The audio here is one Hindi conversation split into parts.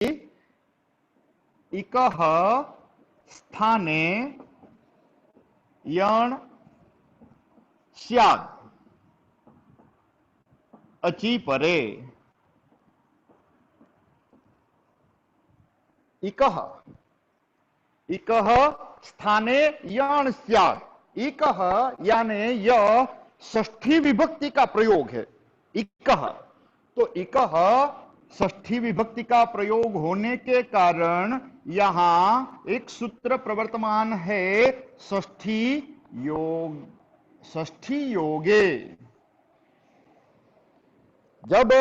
इकः स्थाने यण स्यात् अचि परे। इकः इकः स्थाने यण स्यात्। इकः यानी यह षष्ठी विभक्ति का प्रयोग है। इकः, तो इकः षष्ठी विभक्ति का प्रयोग होने के कारण यहां एक सूत्र प्रवर्तमान है, षष्ठी योगे। जब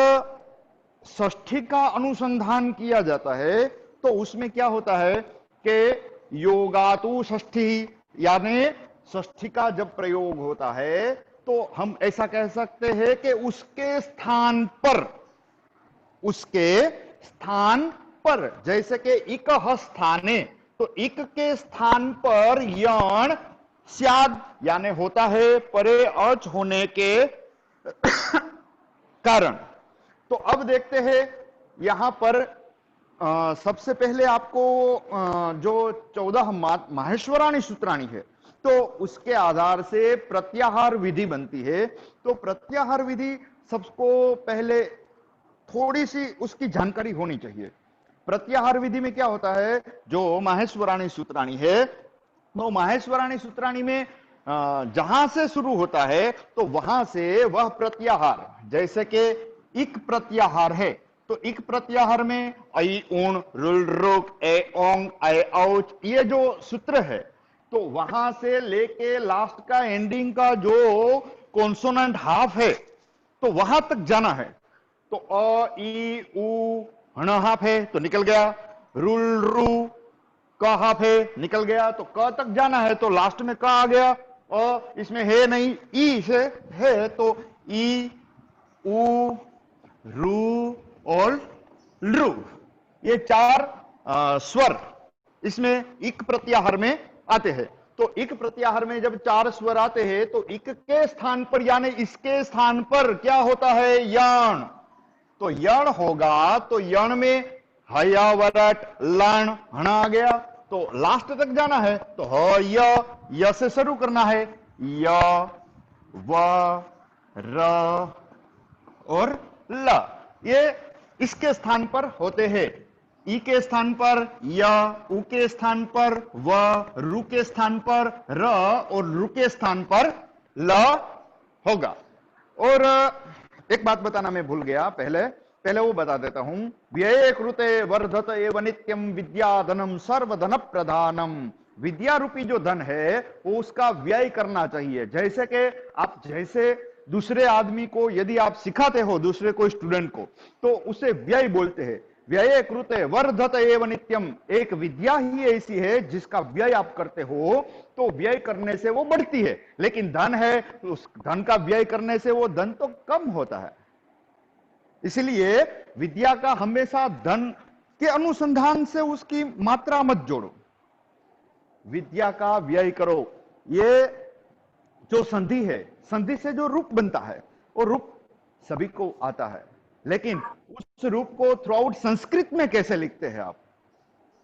षष्ठी का अनुसंधान किया जाता है तो उसमें क्या होता है कि योगातु षष्ठी, यानी षष्ठी का जब प्रयोग होता है तो हम ऐसा कह सकते हैं कि उसके स्थान पर, जैसे कि इकः स्थाने, तो इक के स्थान पर यण स्याद यानी होता है परे अच होने के कारण। तो अब देखते हैं यहां पर सबसे पहले आपको जो 14 माहेश्वराणी सूत्राणी है तो उसके आधार से प्रत्याहार विधि बनती है। तो प्रत्याहार विधि सबको पहले थोड़ी सी उसकी जानकारी होनी चाहिए। प्रत्याहार विधि में क्या होता है, जो माहेश्वराणी सूत्राणी है, वो माहेश्वराणी सूत्राणी में जहां से शुरू होता है तो वहां से वह प्रत्याहार, जैसे कि इक प्रत्याहार है तो इक प्रत्याहार में ऐ ऊण रुल रुक ए ओंग ऐ औच, ये जो सूत्र है तो वहां से लेके लास्ट का एंडिंग का जो कॉन्सोनेंट हाफ है तो वहां तक जाना है। तो अ ई उ हण हाफ है तो निकल गया, रुल रू क हाफ है निकल गया, तो क तक जाना है तो लास्ट में क आ गया। इसमें है नहीं, ई से है तो ई उ रू और लू, ये चार स्वर इसमें इक प्रत्याहार में आते हैं। तो इक प्रत्याहार में जब चार स्वर आते हैं तो इक के स्थान पर यानी इसके स्थान पर क्या होता है, यण। तो यण होगा तो यण में हया वरट लण हण आ गया, तो लास्ट तक जाना है तो य से शुरू करना है, य व र और ल, ये इसके स्थान पर होते हैं। ई के स्थान पर य, उ के स्थान पर व, रु के स्थान पर र और रु के स्थान पर ल होगा। और एक बात बताना मैं भूल गया, पहले वो बता देता हूं। व्यये कृते वर्धत एव नित्यम विद्या धनम सर्वधन प्रधानम। विद्या रूपी जो धन है वो उसका व्यय करना चाहिए। जैसे कि आप जैसे दूसरे आदमी को यदि आप सिखाते हो, दूसरे को स्टूडेंट को, तो उसे व्यय बोलते हैं। व्यय कृते वर्धत एव नित्यम, एक विद्या ही ऐसी है जिसका व्यय आप करते हो तो व्यय करने से वो बढ़ती है। लेकिन धन है तो उस धन का व्यय करने से वो धन तो कम होता है। इसलिए विद्या का हमेशा धन के अनुसंधान से उसकी मात्रा मत जोड़ो, विद्या का व्यय करो। ये जो संधि है, संधि से जो रूप बनता है वो रूप सभी को आता है, लेकिन उस रूप को थ्रू आउट संस्कृत में कैसे लिखते हैं आप,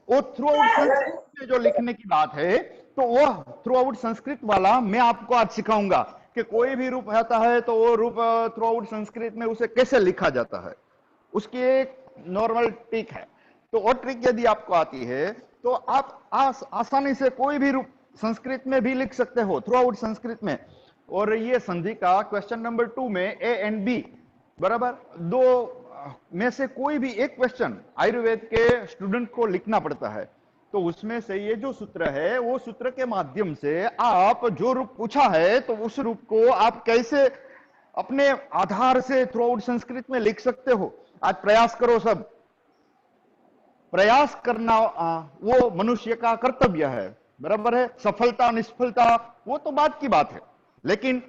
वो थ्रू आउट संस्कृत में जो लिखने की बात है तो वो थ्रू आउट संस्कृत वाला मैं आपको आज सिखाऊंगा कि कोई भी रूप आता है तो वो रूप थ्रू आउट संस्कृत में उसे कैसे लिखा जाता है, उसकी एक नॉर्मल ट्रिक है। तो वो ट्रिक यदि आपको आती है तो आप आसानी से कोई भी रूप संस्कृत में भी लिख सकते हो, थ्रू आउट संस्कृत में। और ये संधि का क्वेश्चन नंबर 2 में ए एंड बी बराबर दो में से कोई भी एक क्वेश्चन आयुर्वेद के स्टूडेंट को लिखना पड़ता है। तो उसमें से ये जो सूत्र है वो सूत्र के माध्यम से आप जो रूप पूछा है तो उस रूप को आप कैसे अपने आधार से थ्रू आउट संस्कृत में लिख सकते हो। आज प्रयास करो, सब प्रयास करना वो मनुष्य का कर्तव्य है, बराबर है। सफलता निष्फलता वो तो बात की बात है, लेकिन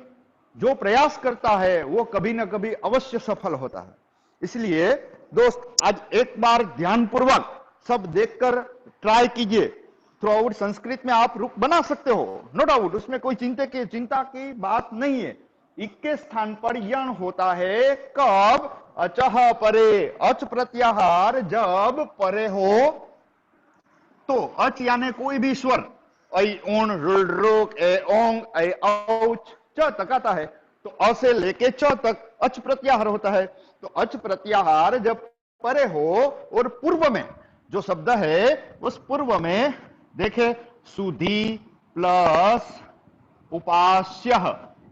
जो प्रयास करता है वो कभी ना कभी अवश्य सफल होता है। इसलिए दोस्त आज एक बार ध्यानपूर्वक सब देखकर ट्राई कीजिए। थ्रू आउट संस्कृत में आप रूप बना सकते हो, नो डाउट, उसमें कोई चिंता की बात नहीं है। इक के स्थान पर यण होता है कब? अचह परे, अच प्रत्याहार जब परे हो तो अच यानी कोई भी स्वर, ऐ ऊण रुल रुक ए ओंग ऐ औच च तक आता है, तो अ से लेके च तक अच प्रत्याहार होता है। तो अच प्रत्याहार जब परे हो और पूर्व में जो शब्द है उस पूर्व में देखे सुधी प्लस उपास्य,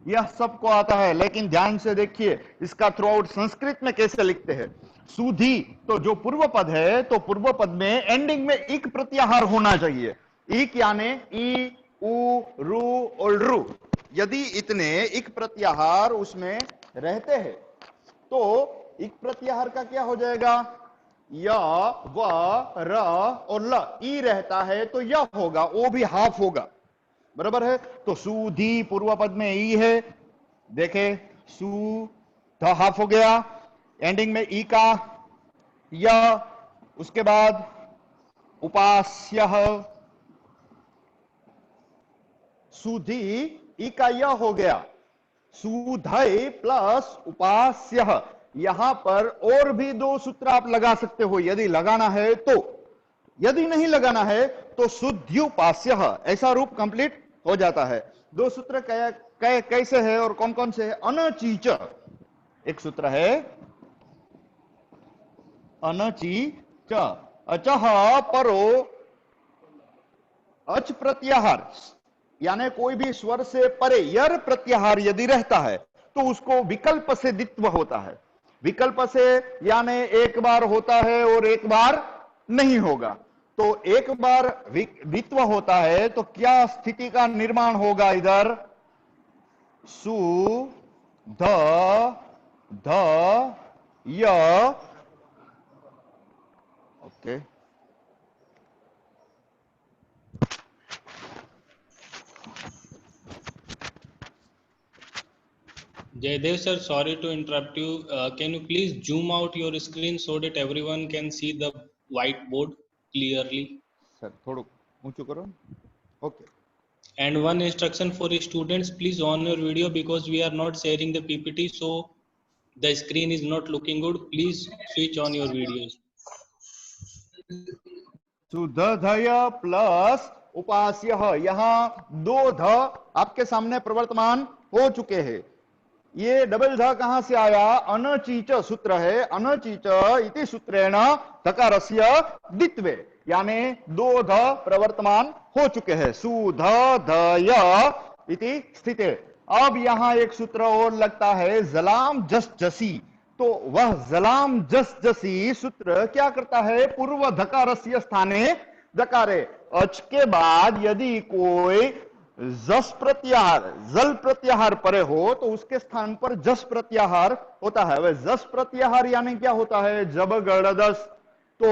यह सबको आता है, लेकिन ध्यान से देखिए इसका थ्रू आउट संस्कृत में कैसे लिखते हैं। सुधी तो जो पूर्व पद है, तो पूर्व पद में एंडिंग में इक प्रत्याहार होना चाहिए। इक यानी ई उ रु और रु, यदि इतने इक प्रत्याहार उसमें रहते हैं तो इक प्रत्याहार का क्या हो जाएगा? य व र और ल, ई रहता है तो यह होगा, वो भी हाफ होगा, बराबर है। तो सुधी पूर्व पद में ई है, देखे सु ध हाफ हो गया, एंडिंग में ई का य, उसके बाद उपास्य सुधी ई का य हो गया, सुधय प्लस उपास्य। यहां पर और भी दो सूत्र आप लगा सकते हो यदि लगाना है तो, यदि नहीं लगाना है तो शुद्ध्युपास्य, ऐसा रूप कंप्लीट हो जाता है। दो सूत्र कैसे है और कौन कौन से है? अनचीच एक सूत्र है, अनचीच अचह परो अच प्रत्याहार, यानी कोई भी स्वर से परे यर प्रत्याहार यदि रहता है तो उसको विकल्प से द्वित्व होता है। विकल्प से यानी एक बार होता है और एक बार नहीं होगा। तो एक बार द्वित्व होता है तो क्या स्थिति का निर्माण होगा? इधर सु ध ध य, okay Jaydev sir, sorry to interrupt you. Can you please zoom out your screen so that everyone can see the whiteboard clearly? Sir थोड़ा ऊंचू करो, okay. And one instruction for students, please on your video because we are not sharing the PPT, so the screen is not looking good. Please switch on your videos. सुधय प्लस उपास्य, यहां दो ध आपके सामने प्रवर्तमान हो चुके हैं। ये डबल ध कहां से आया? अनचीच सूत्र है, अनचीच इति सूत्रेण धकारस्य द्वित्वे, यानी दो ध प्रवर्तमान हो चुके हैं, सुध धय इति स्थिते। अब यहां एक सूत्र और लगता है जलाम जस जसी, तो वह जलाम जस जसी सूत्र क्या करता है? पूर्व धकारस्य स्थाने दकारे, अच के बाद यदि कोई जस प्रत्याहार जल प्रत्याहार परे हो तो उसके स्थान पर जस प्रत्याहार होता है। वह जस प्रत्याहार यानी क्या होता है? जब गणदस, तो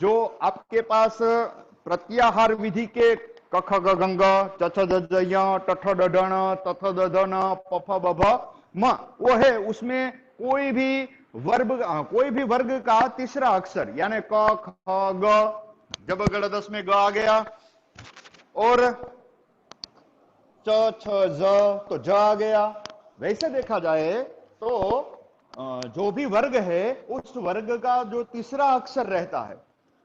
जो आपके पास प्रत्याहार विधि के कख ग गंग चछ ज टठ डढण तथ दधन पफ बभ म, वो है उसमें कोई भी वर्ग का तीसरा अक्षर यानी क ख ग, जब गणदस में ग आ गया, और च छ ज तो ज आ गया। वैसे देखा जाए तो जो भी वर्ग है उस वर्ग का जो तीसरा अक्षर रहता है,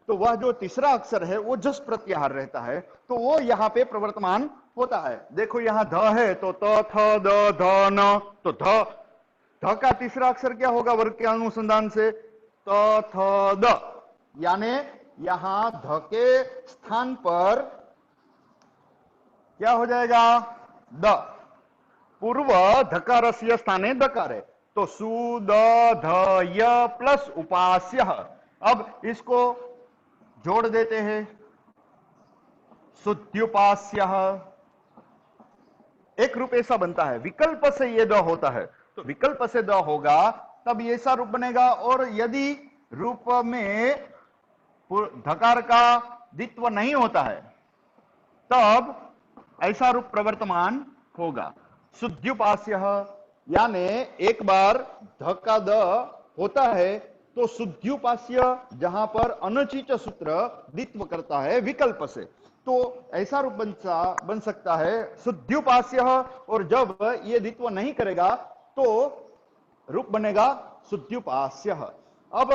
तो वह जो तीसरा अक्षर है वो जस प्रत्याहार रहता है, तो वो यहाँ पे प्रवर्तमान होता है। देखो यहाँ ध है तो त थ द ध न, तो ध का तीसरा अक्षर क्या होगा वर्ग के अनुसंधान से? त थ द, यानी यहां ध के स्थान पर क्या हो जाएगा? द, पूर्व धकारस्य स्थाने दकार है, तो सु द ध य प्लस उपास्य। अब इसको जोड़ देते हैं, शुद्ध्युपास्य, एक रूप ऐसा बनता है। विकल्प से ये द होता है तो विकल्प से द होगा तब ये ऐसा रूप बनेगा, और यदि रूप में धकार का द्वित्व नहीं होता है तब ऐसा रूप प्रवर्तमान होगा, शुद्ध्युपास्य। यानी एक बार ध का द होता है तो शुद्ध्युपास्य, जहां पर अनचीच सूत्र द्वित्व करता है विकल्प से, तो ऐसा रूप बन सकता है शुद्ध्युपास्य, और जब ये द्वित्व नहीं करेगा तो रूप बनेगा शुद्ध्युपास्य। अब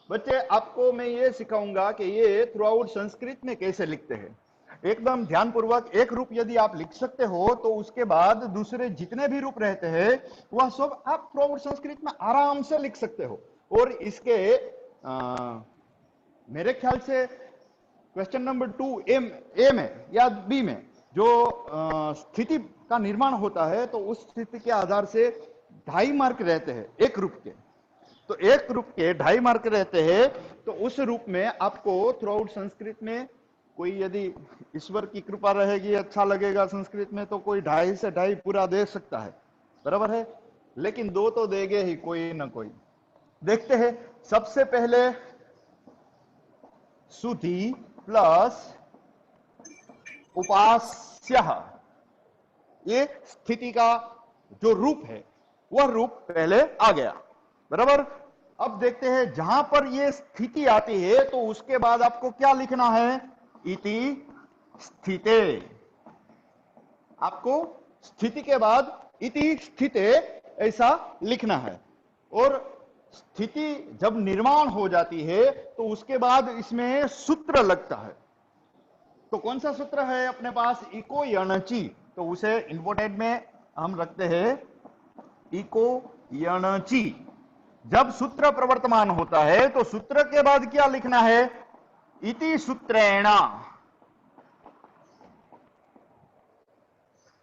बच्चे आपको मैं ये सिखाऊंगा कि ये थ्रू आउट संस्कृत में कैसे लिखते हैं। एकदम ध्यानपूर्वक एक रूप यदि आप लिख सकते हो तो उसके बाद दूसरे जितने भी रूप रहते हैं वह सब आप थ्रू आउट संस्कृत में आराम से लिख सकते हो। और इसके मेरे ख्याल से क्वेश्चन नंबर 2 ए में या बी में जो स्थिति का निर्माण होता है तो उस स्थिति के आधार से 2.5 मार्क रहते हैं एक रूप के। तो एक रूप के 2.5 मार्क रहते हैं, तो उस रूप में आपको थ्रू आउट संस्कृत में कोई यदि ईश्वर की कृपा रहेगी, अच्छा लगेगा संस्कृत में, तो कोई 2.5 से 2.5 पूरा दे सकता है, बराबर है। लेकिन 2 तो देंगे ही कोई ना कोई। देखते हैं सबसे पहले सुधि प्लस उपास्य, ये स्थिति का जो रूप है वह रूप पहले आ गया, बराबर। अब देखते हैं जहां पर ये स्थिति आती है तो उसके बाद आपको क्या लिखना है, इति स्थिते। आपको स्थिति के बाद इति स्थिते ऐसा लिखना है। और स्थिति जब निर्माण हो जाती है तो उसके बाद इसमें सूत्र लगता है। तो कौन सा सूत्र है अपने पास, इको यणचि, तो उसे इंपोर्टेंट में हम रखते हैं इको यणचि। जब सूत्र प्रवर्तमान होता है तो सूत्र के बाद क्या लिखना है, इति सूत्रेण।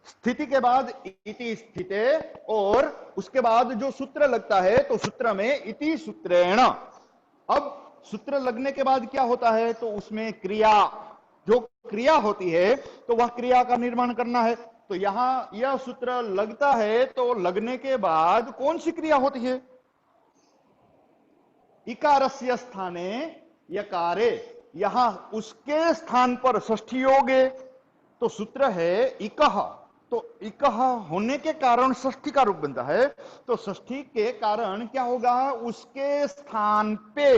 स्थिति के बाद इति स्थिते, और उसके बाद जो सूत्र लगता है तो सूत्र में इति सूत्रेण। अब सूत्र लगने के बाद क्या होता है, तो उसमें क्रिया, जो क्रिया होती है तो वह क्रिया का निर्माण करना है। तो यहां यह सूत्र लगता है तो लगने के बाद कौन सी क्रिया होती है, इकारस्य स्थाने यकारे, यहां उसके स्थान पर षष्ठी योगे, तो सूत्र है इकह। तो इकह होने के कारण षष्ठी का रूप बनता है। तो षष्ठी के कारण क्या होगा, उसके स्थान पे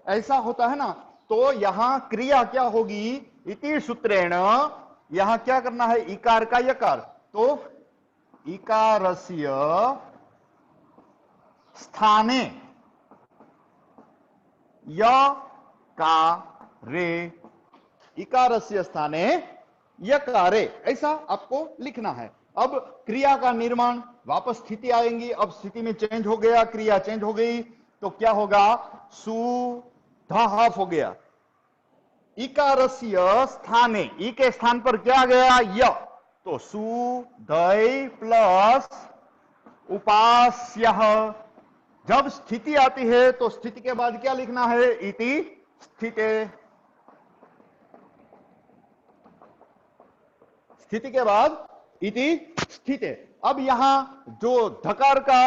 ऐसा होता है ना, तो यहां क्रिया क्या होगी, इति सूत्रेण। यहां क्या करना है, इकार का यकार, तो इकारस्य स्थाने यकारे, इकारस्य स्थाने यकारे, ऐसा आपको लिखना है। अब क्रिया का निर्माण, वापस स्थिति आएंगी, अब स्थिति में चेंज हो गया, क्रिया चेंज हो गई, तो क्या होगा, सु ध हाफ हो गया। इकारस्य स्थाने, ई के स्थान पर क्या गया, य, तो सु ध प्लस उपास्य। जब स्थिति आती है तो स्थिति के बाद क्या लिखना है, इति स्थिते। स्थिति के बाद इति स्थिते। अब यहां जो धकार का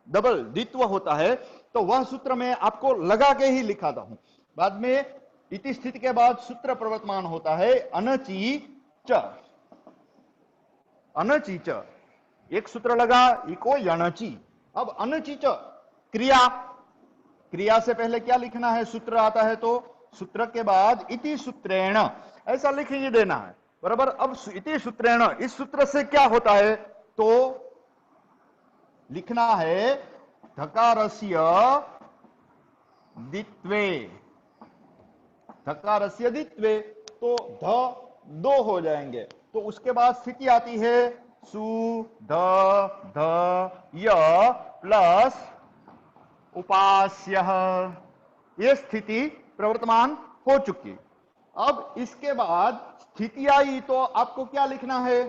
डबल द्वित्व होता है तो वह सूत्र में आपको लगा के ही लिखाता हूं। बाद में इति स्थिति के बाद सूत्र प्रवर्तमान होता है अनचि च, अनचि च, एक सूत्र लगा इको यणचि। अब अनचि च क्रिया, क्रिया से पहले क्या लिखना है, सूत्र आता है तो सूत्र के बाद इति सूत्रेण ऐसा लिख ही देना है, बराबर। अब इति सूत्रेण, इस सूत्र से क्या होता है, तो लिखना है धकारस्य द्वित्वे, धकारस्य द्वित्वे, तो ध दो हो जाएंगे। तो उसके बाद स्थिति आती है सु ध ध य प्लस उपास्य, ये स्थिति प्रवर्तमान हो चुकी। अब इसके बाद स्थिति आई तो आपको क्या लिखना है,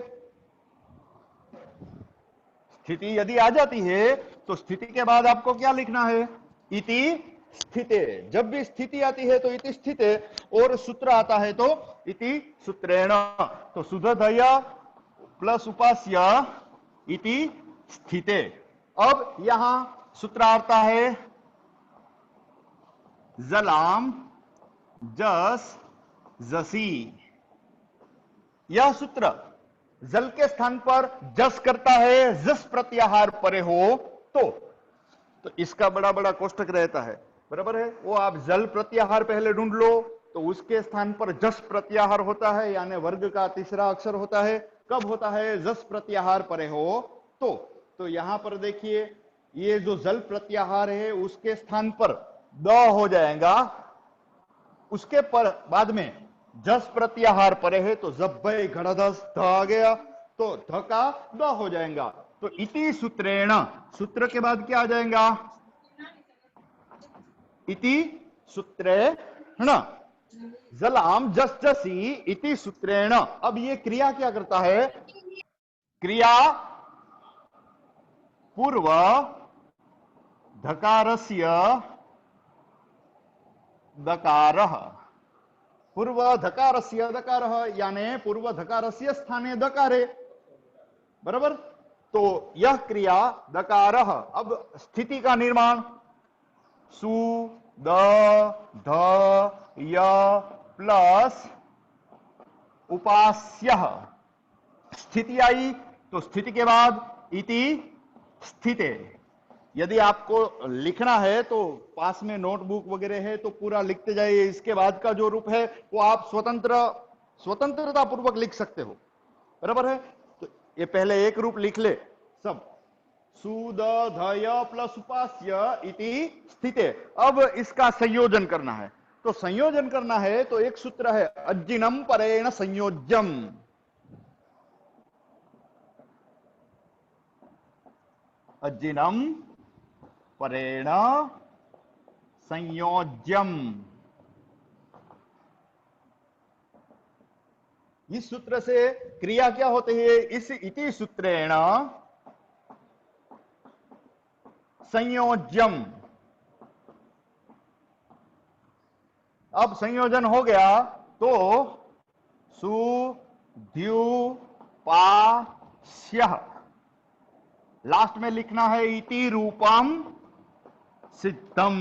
स्थिति यदि आ जाती है तो स्थिति के बाद आपको क्या लिखना है, इति स्थिते। जब भी स्थिति आती है तो इति स्थिते, और सूत्र आता है तो इति सूत्रेण। तो सुधधय प्लस उपास्य इति स्थिते। अब यहां सूत्र आता है जलाम जस जसी। यह सूत्र जल के स्थान पर जस करता है, जस प्रत्याहार परे हो तो इसका बड़ा बड़ा कोष्टक रहता है, बराबर है। वो आप जल प्रत्याहार पहले ढूंढ लो, तो उसके स्थान पर जस प्रत्याहार होता है, यानी वर्ग का तीसरा अक्षर होता है। कब होता है? जस प्रत्याहार परे हो तो यहां पर देखिए, ये जो जल प्रत्याहार है उसके स्थान पर द हो जाएगा, उसके पर बाद में जस प्रत्याहार परे है तो जब्बे घड़दस ध आ गया, तो ध का द हो जाएगा। तो इति सूत्रेण, सूत्र के बाद क्या आ जाएगा? इति सूत्रेण जलाम जस जसी इति सूत्रेण। अब ये क्रिया क्या करता है? क्रिया पूर्व धकारस्य दकारः, पूर्व धकारस्य दकारः, यानी पूर्व धकारस्य स्थाने दकारे, बराबर। तो यह क्रिया दकारः। अब स्थिति का निर्माण, सु द ध य प्लस उपास्य, स्थिति आई, तो स्थिति के बाद इति स्थिते। यदि आपको लिखना है तो पास में नोटबुक वगैरह है तो पूरा लिखते जाइए। इसके बाद का जो रूप है वो आप स्वतंत्रता पूर्वक लिख सकते हो, बराबर है। तो ये पहले एक रूप लिख ले सब, सुद धय प्लस उपास्य इति स्थिते। अब इसका संयोजन करना है, तो संयोजन करना है तो एक सूत्र है, अज्जिनम परेण संयोज्यम। अज्जिनम परेण संयोज्यम। इस सूत्र से क्रिया क्या होती है? इस इति सूत्रेण संयोज्यम। अब संयोजन हो गया तो सु द्यु पा स्यः, लास्ट में लिखना है इति रूपम सिद्धम।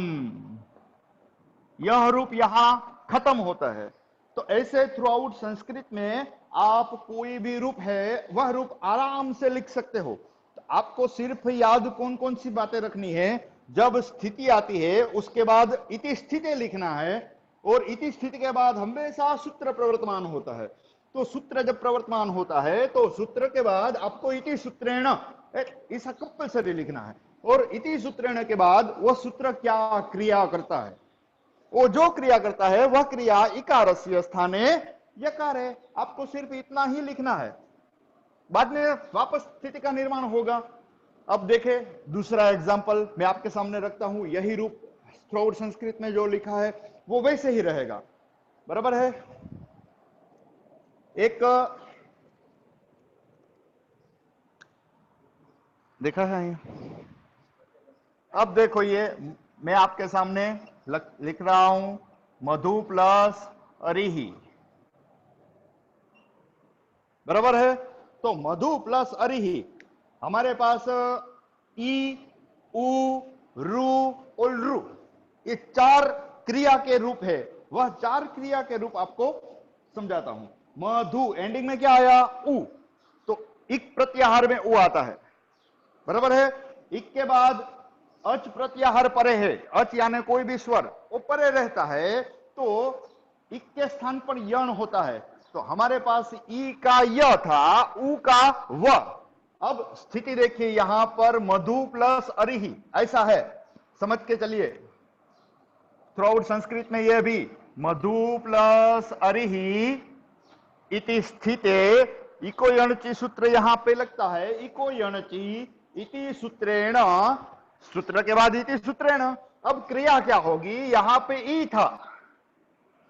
यह रूप यहां खत्म होता है। तो ऐसे थ्रू आउट संस्कृत में आप कोई भी रूप है वह रूप आराम से लिख सकते हो। तो आपको सिर्फ याद कौन कौन सी बातें रखनी है? जब स्थिति आती है उसके बाद इति स्थिति लिखना है, और इति स्थिति के बाद हमेशा सूत्र प्रवर्तमान होता है। तो सूत्र जब प्रवर्तमान होता है तो सूत्र के बाद आपको इति सूत्रेण ऐसा कंपल्सरी लिखना है, और इति सूत्रेण के बाद वह सूत्र क्या क्रिया करता है, वो जो क्रिया करता है वह क्रिया इकारस्य स्थाने यकार है। आपको सिर्फ इतना ही लिखना है, बाद में वापस स्थिति का निर्माण होगा। अब देखें दूसरा एग्जांपल मैं आपके सामने रखता हूं। यही रूप थ्रू संस्कृत में जो लिखा है वो वैसे ही रहेगा, बराबर है। एक देखा है ये? अब देखो, ये मैं आपके सामने लिख रहा हूं मधु प्लस अरिही, बराबर है। तो मधु प्लस अरिही, हमारे पास ई उ रु और रु, ये चार क्रिया के रूप है। वह चार क्रिया के रूप आपको समझाता हूं। मधु एंडिंग में क्या आया? उ, तो इक प्रत्याहार में उ आता है, बराबर है। इक के बाद अच प्रत्याहार परे है, अच यानी कोई भी स्वर वो परे रहता है, तो इक के स्थान पर यण होता है। तो हमारे पास ई का य था, उ का व। अब स्थिति देखिए, यहां पर मधु प्लस अरिही ऐसा है, समझ के चलिए। थ्रू आउट संस्कृत में यह भी मधु प्लस अरिही इति स्थिते, इको यणचि सूत्र यहां पे लगता है, इको यणचि इति सूत्रेण, सूत्र के बाद इति सूत्रेण। अब क्रिया क्या होगी? यहां पे ई था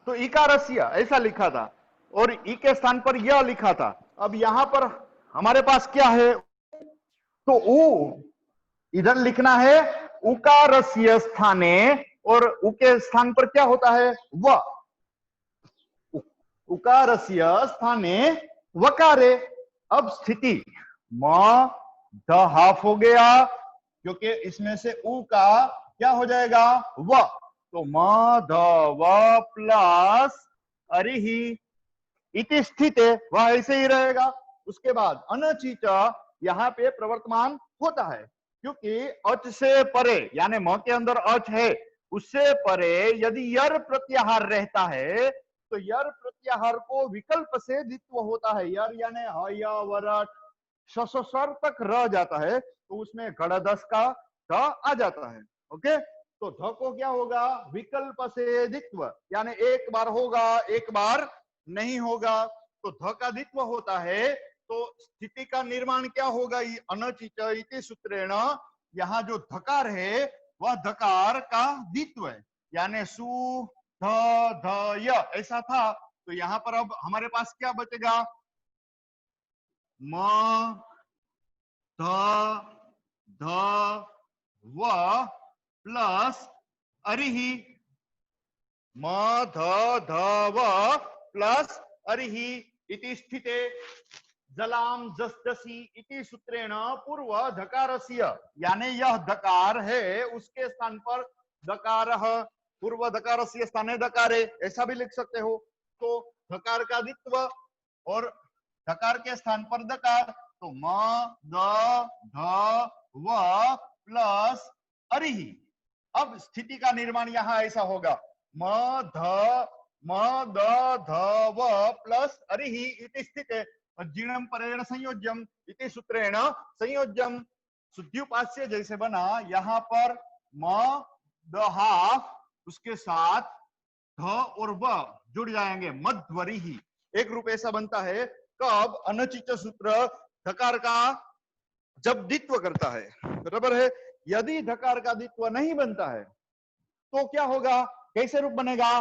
तो इकारस्य ऐसा लिखा था, और ई के स्थान पर यह लिखा था। अब यहां पर हमारे पास क्या है? तो उ इधर लिखना है उकारस्य स्थाने, और उ के स्थान पर क्या होता है? व। उकारस्य स्थाने वकारे। अब स्थिति म द हाफ हो गया, क्योंकि इसमें से उ का क्या हो जाएगा? व। तो म ध व प्लस अरिही इति स्थिते, वह ऐसे ही रहेगा। उसके बाद अनचित यहां पे प्रवर्तमान होता है, क्योंकि अच से परे यानी म के अंदर अच है, उससे परे यदि यर प्रत्याहार रहता है तो यर प्रत्याहार को विकल्प से द्वित्व होता है। यर यानी हय वरट सर तक रह जाता है तो उसमें गणदस का ध आ जाता है। ओके, तो ध को क्या होगा, विकल्प से द्वित्व, यानी एक बार होगा एक बार नहीं होगा, तो ध का द्वित्व होता है। तो स्थिति का निर्माण क्या होगा, अनचिच इति सूत्रेण, यहाँ जो धकार है वह धकार का द्वित्व है, यानी सु ध ध य ऐसा था। तो यहाँ पर अब हमारे पास क्या बचेगा, म ध ध व प्लस अरिहि, म ध ध व प्लस अरिहि इति स्थिते जलाम जसजसी इति सूत्रेण पूर्व धकारस्य, यानी यह धकार है उसके स्थान पर धकारः, पूर्व धकारस्य स्थाने धकारे, ऐसा भी लिख सकते हो। तो धकार का द्वित्व और धकार के स्थान पर धकार, तो म द ध व प्लस अरिहि। अब स्थिति का निर्माण यहाँ ऐसा होगा, म द ध व प्लस अरिहि इति स्थिते अज्जिणम परेण संयोज्यम इति सूत्रेण संयोज्यम, शुद्ध्युपास्य जैसे बना, यहाँ पर म दहा उसके साथ ध और व जुड़ जाएंगे, मध्वरिहि, एक रूप ऐसा बनता है। कब, अनचिच सूत्र धकार का जब द्वित्व करता है, बराबर है। यदि धकार का द्वित्व नहीं बनता है तो क्या होगा, कैसे रूप बनेगा,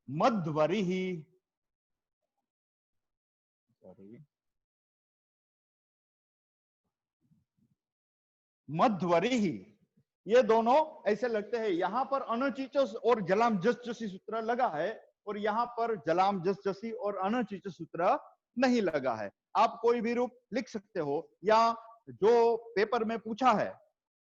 मध्वरिहि, मध्वरिहि, ये दोनों ऐसे लगते हैं। यहां पर अनचिच और जलाम जसजसी सूत्र लगा है और यहाँ पर जलाम जसजसी और अनचिच सूत्र नहीं लगा है। आप कोई भी रूप लिख सकते हो, या जो पेपर में पूछा है,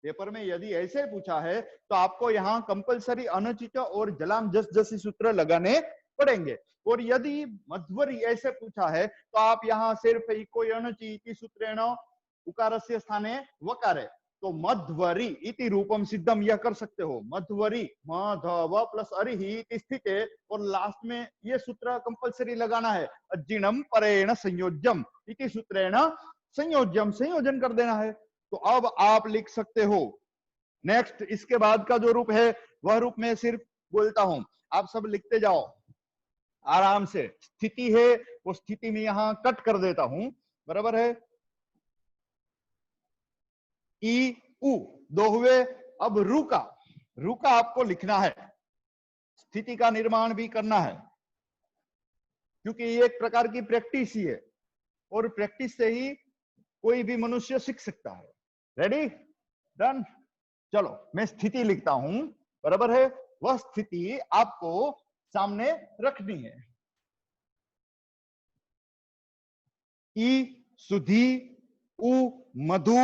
पेपर में यदि ऐसे पूछा है तो आपको यहाँ कंपलसरी अनचिच और जलाम जसजसी सूत्र लगाने पड़ेंगे। और यदि मध्वरी ऐसे पूछा है तो आप यहाँ सिर्फ इको अनचि इति सूत्रेण उकारस्य स्थाने वकारे, तो मध्वरी इति रूपम सिद्धम यह कर सकते हो, मध्वरी म ध व प्लस अरिहि इति स्थिते, और लास्ट में ये सूत्र कंपलसरी लगाना है, अज्जिणम परेण संयोज्यम इति सूत्रेण संयोज्यम, संयोजन कर देना है। तो अब आप लिख सकते हो। नेक्स्ट, इसके बाद का जो रूप है वह रूप में सिर्फ बोलता हूं, आप सब लिखते जाओ आराम से। स्थिति है वो स्थिति में यहां कट कर देता हूं, बराबर है। ई उ दो हुए। अब रू का आपको लिखना है, स्थिति का निर्माण भी करना है, क्योंकि ये एक प्रकार की प्रैक्टिस ही है और प्रैक्टिस से ही कोई भी मनुष्य सीख सकता है। रेडी, डन, चलो मैं स्थिति लिखता हूं, बराबर है। वह स्थिति आपको सामने रखनी है। ई सुधी, उ मधु,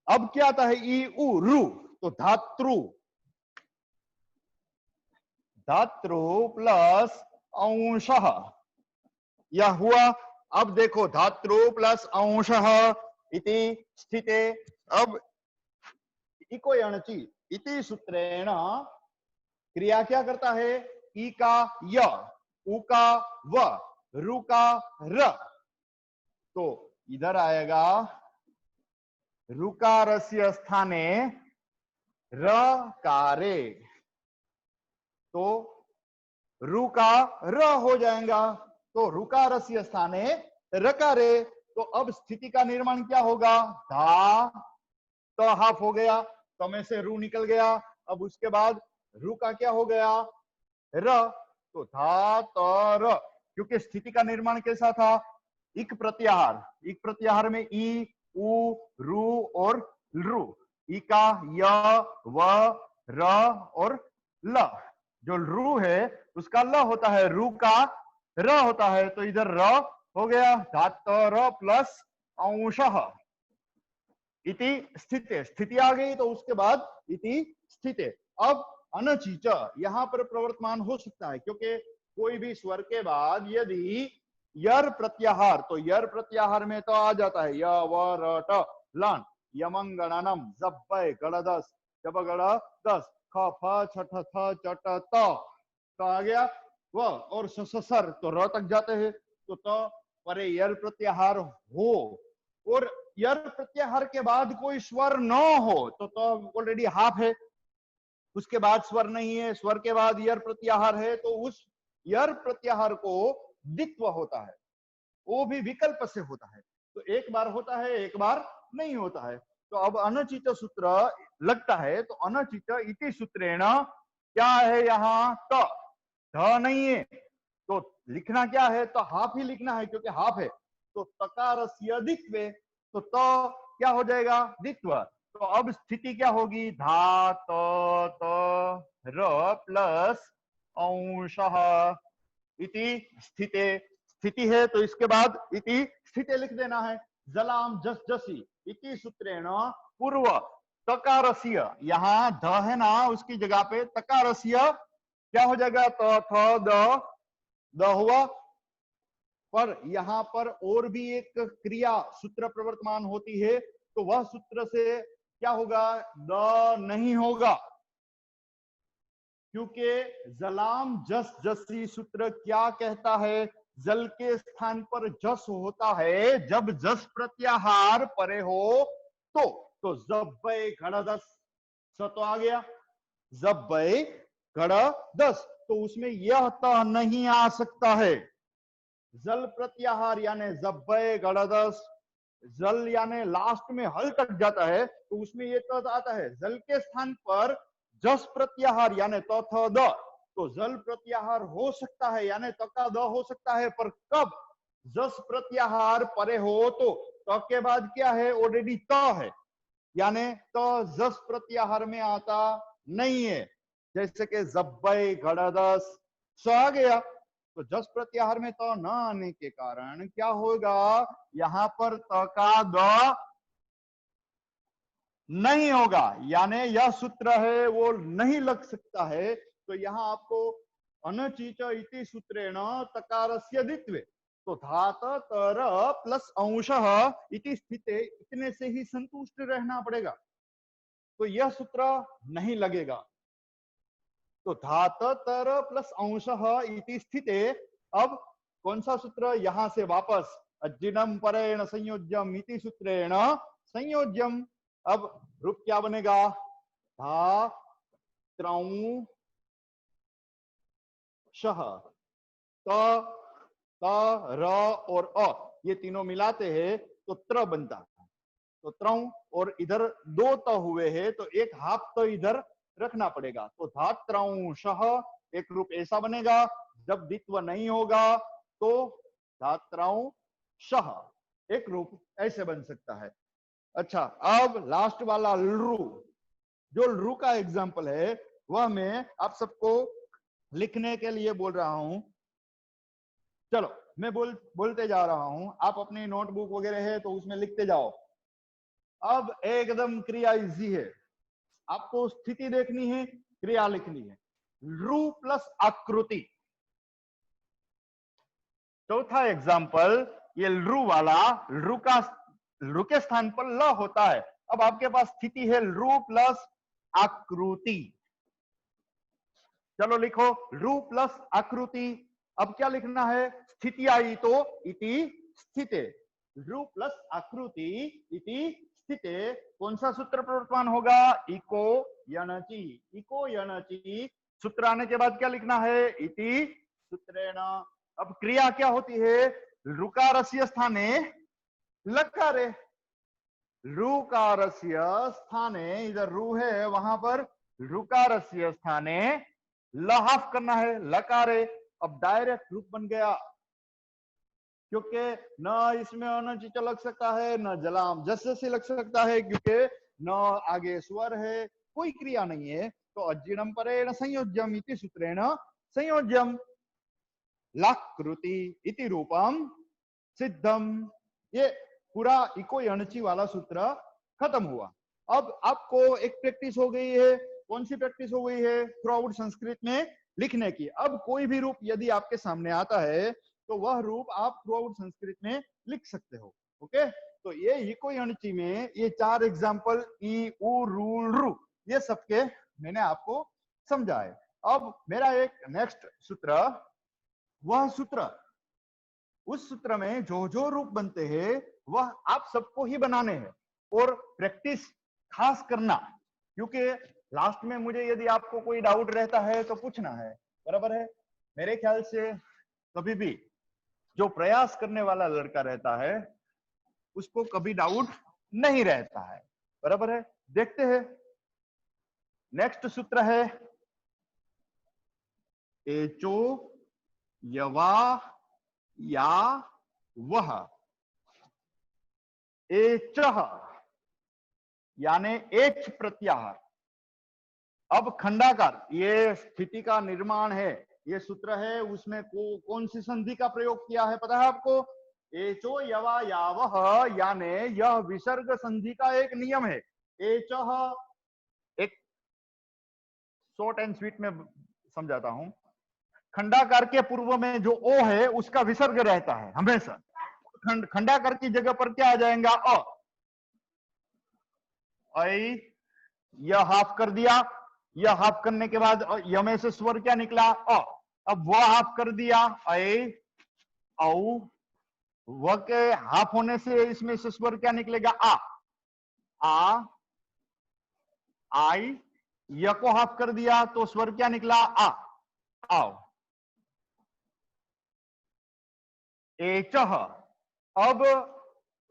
अब क्या आता है, ई उ रू, तो धातृ, धातृ प्लस अंशः, यह हुआ। अब देखो, धातृ प्लस अंशः इति स्थिते, अब इको यणचि इति सूत्रेण क्रिया क्या करता है, ई का य, उ का व, रू का र, तो इधर आएगा ऋकारस्य स्थाने रकारे, तो रू का र हो जाएगा, तो ऋकारस्य स्थाने रकारे। तो अब स्थिति का निर्माण क्या होगा, धा, तो हाफ हो गया, तो में से रू निकल गया। अब उसके बाद रू का क्या हो गया, र, तो धा तो र, क्योंकि स्थिति का निर्माण कैसा था, इक प्रत्याहार, इक प्रत्याहार में ई उ रू और रू, ई का य व र और ल, जो रू है उसका ल होता है, रू का र होता है, तो इधर र हो गया, धातर प्लस अंशः इति स्थिते, स्थिति आ गई, तो उसके बाद इति स्थिते। अब अनचिच यहां पर प्रवर्तमान हो सकता है, क्योंकि कोई भी स्वर के बाद यदि यर प्रत्याहार, तो यर प्रत्याहार में तो आ जाता है य व र ट लन, यमंगणनम जब्बय गणदस जब गण दस, ख फ छ ठ थ च ट त आ गया व और सर तो र तक जाते हैं तो परे यर प्रत्याहार हो और यर प्रत्याहार के बाद कोई स्वर न हो तो ऑलरेडी हाफ है, उसके बाद स्वर नहीं है, स्वर के बाद यर प्रत्याहार है तो उस यर प्रत्याहार को द्वित्व होता है, वो भी विकल्प से होता है, तो एक बार होता है एक बार नहीं होता है। तो अब अनचित सूत्र लगता है तो अनचित इति सूत्रेण क्या है यहाँ त ध नहीं है तो लिखना क्या है, तो हाफ ही लिखना है क्योंकि हाफ है, तो तकारस्य द्वित्वे तो क्या हो जाएगा द्वित्व। तो अब स्थिति क्या होगी धा त र प्लस अंशः इति स्थिते, स्थिति है तो इसके बाद इति स्थिते लिख देना है। जलाम जस जसी इति सूत्रेण पूर्व तकारस्य, यहाँ ध है ना उसकी जगह पे तकारस्य क्या हो जाएगा तो थ द हुआ, पर यहाँ पर और भी एक क्रिया सूत्र प्रवर्तमान होती है तो वह सूत्र से क्या होगा द नहीं होगा, क्योंकि जलाम जस जसी सूत्र क्या कहता है जल के स्थान पर जस होता है जब जस प्रत्याहार परे हो तो जब्बे घड़ दस स तो आ गया जब्बे घड़ दस तो उसमें यह त नहीं आ सकता है, जल प्रत्याहार यानी जब्बे घड़ दस, जल यानी लास्ट में हल तक जाता है तो उसमें ये त आता है, जल के स्थान पर जस प्रत्याहार यानी तो थ द तो जल प्रत्याहार हो सकता है यानी तका द हो सकता है, पर कब जस प्रत्याहार परे हो तो त के बाद क्या है ऑलरेडी त है यानी तो जस प्रत्याहार में आता नहीं है, जैसे कि जब्बे घड़दस स आ गया तो जस प्रत्याहार में तो न आने के कारण क्या होगा यहां पर त का द नहीं होगा यानी यह सूत्र है वो नहीं लग सकता है। तो यहां आपको अनचित इति सूत्रेण तकारस्य द्वित्वे तो धात तर प्लस अंशः इति स्थिते इतने से ही संतुष्ट रहना पड़ेगा, तो यह सूत्र नहीं लगेगा। तो धात तर प्लस अंशः इति स्थिते अब कौन सा सूत्र यहां से वापस अज्जिनम परेण संयोज्यम इति सूत्रेण संयोज्यम, अब रूप क्या बनेगा धा त्रौ शह त र और अ ये तीनों मिलाते हैं तो त्र बनता है, तो त्रौ और इधर दो त हुए हैं तो एक हाफ तो इधर रखना पड़ेगा, तो धात्रंशः एक रूप ऐसा बनेगा, जब द्वित्व नहीं होगा तो धात्रंशः एक रूप ऐसे बन सकता है। अच्छा अब लास्ट वाला लृ, जो लृ का एग्जाम्पल है वह मैं आप सबको लिखने के लिए बोल रहा हूं, चलो मैं बोलते जा रहा हूं, आप अपनी नोटबुक वगैरह है तो उसमें लिखते जाओ। अब एकदम क्रिया इजी है, आपको स्थिति देखनी है क्रिया लिखनी है, लृ प्लस आकृति। चौथा एग्जाम्पल ये लृ वाला, लृ के स्थान पर ल होता है, अब आपके पास स्थिति है लृ प्लस आकृति, चलो लिखो लृ प्लस आकृति। अब क्या लिखना है स्थिति आई तो इति स्थिते, लृ प्लस आकृति इति स्थिते कौन सा सूत्र प्रवर्तमान होगा इको यणचि, इको यणचि सूत्र आने के बाद क्या लिखना है इति सूत्रेण। अब क्रिया क्या होती है ऋकारस्य स्थाने लकारे, ऋकारस्य स्थाने इधर रू है वहां पर ऋकारस्य स्थाने लहाफ करना है लकारे, अब डायरेक्ट रूप बन गया, क्योंकि न इसमें अनचित लग सकता है न जलाम जैसे से लग सकता है, क्योंकि न आगे स्वर है कोई क्रिया नहीं है, तो अज्जिणम परेण संयोज्यम इति सूत्रेण संयोज्यम लाकृति इति रूपम सिद्धम, ये पूरा इको यणचि वाला सूत्र खत्म हुआ। अब आपको एक प्रैक्टिस हो गई है, कौन सी प्रैक्टिस हो गई है थ्रू संस्कृत में लिखने की। अब कोई भी रूप यदि आपके सामने आता है तो वह रूप आप थ्रू संस्कृत में लिख सकते हो, ओके। तो ये इको यणचि में ये चार एग्जाम्पल ई उ रु रू ये सबके मैंने आपको समझा है। अब मेरा एक नेक्स्ट सूत्र, वह सूत्र, उस सूत्र में जो जो रूप बनते हैं वह आप सबको ही बनाने हैं और प्रैक्टिस खास करना, क्योंकि लास्ट में मुझे यदि आपको कोई डाउट रहता है तो पूछना है, बराबर है। मेरे ख्याल से कभी भी जो प्रयास करने वाला लड़का रहता है उसको कभी डाउट नहीं रहता है, बराबर है। देखते हैं, नेक्स्ट सूत्र है एचो यवा या वह। एचः यानी एच प्रत्याहार। अब खंडाकार, ये स्थिति का निर्माण है, ये सूत्र है, उसमें कौन सी संधि का प्रयोग किया है पता है आपको? एचो यवा यावह, यानी यह विसर्ग संधि का एक नियम है। एचः, एक शॉर्ट एंड स्वीट में समझाता हूं, खंडाकार के पूर्व में जो ओ है उसका विसर्ग रहता है हमेशा। खंडाकार की जगह पर क्या आ जाएगा? अ। यह हाफ कर दिया, यह हाफ करने के बाद य में से स्वर क्या निकला? अ। अब वह हाफ कर दिया, ऐ औ। व के हाफ होने से इसमें से स्वर क्या निकलेगा? आ। आ। आई। य को हाफ कर दिया तो स्वर क्या निकला? आ। आओ। एचः। अब